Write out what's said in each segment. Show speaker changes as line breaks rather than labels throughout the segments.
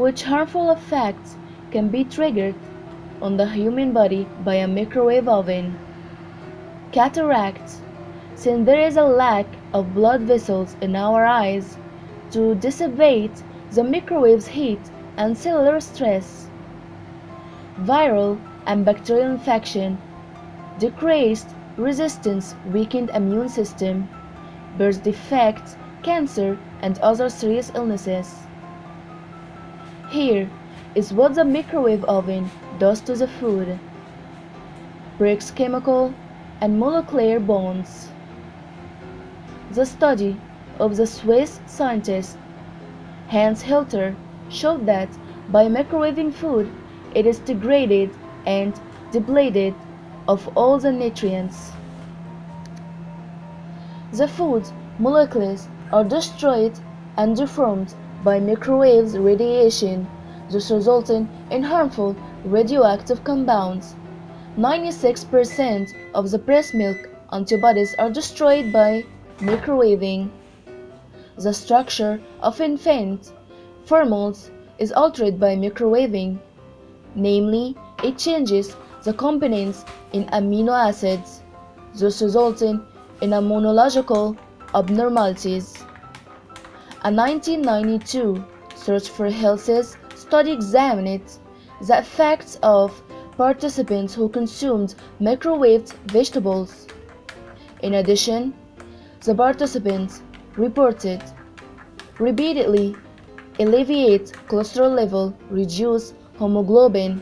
which harmful effects can be triggered on the human body by a microwave oven. Cataracts, since there is a lack of blood vessels in our eyes to dissipate the microwave's heat and cellular stress. Viral and bacterial infection, decreased resistance, weakened immune system, birth defects, cancer, and other serious illnesses. Here is what the microwave oven does to the food. Breaks chemical and molecular bonds. The study of the Swiss scientist Hans Hilter showed that by microwaving food, it is degraded and depleted of all the nutrients. The food molecules are destroyed and deformed by microwave radiation, thus resulting in harmful radioactive compounds. 96% of the breast milk antibodies are destroyed by microwaving. The structure of infant formulas is altered by microwaving, namely, it changes the components in amino acids, thus resulting in immunological abnormalities. A 1992 Search for Health's study examined the effects of participants who consumed microwaved vegetables. In addition, the participants reported repeatedly elevate cholesterol level, reduce hemoglobin,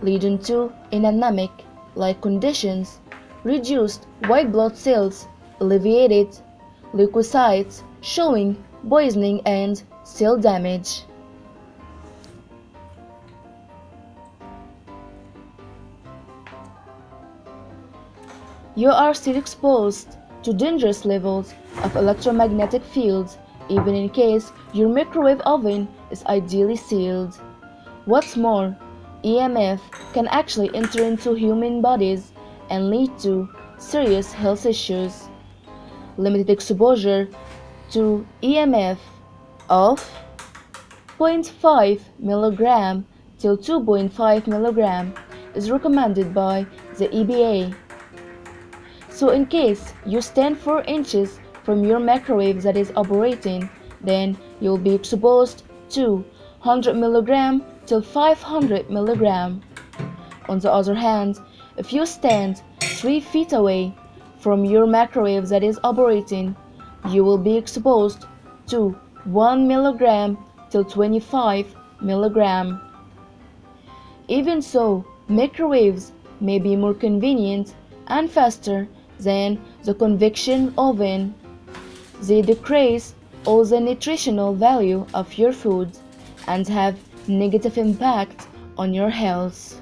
leading to anemic-like conditions, reduced white blood cells, elevated leukocytes, showing poisoning and cell damage. You are still exposed to dangerous levels of electromagnetic fields, even in case your microwave oven is ideally sealed. What's more, EMF can actually enter into human bodies and lead to serious health issues. Limited exposure to EMF of 0.5 mg till 2.5 mg is recommended by the EBA. So in case you stand 4 inches from your microwave that is operating, then you'll be exposed to 100 mg till 500 mg. On the other hand, if you stand 3 feet away from your microwave that is operating, you will be exposed to 1 mg till 25 mg. Even so, microwaves may be more convenient and faster than the convection oven. They decrease all the nutritional value of your food and have negative impact on your health.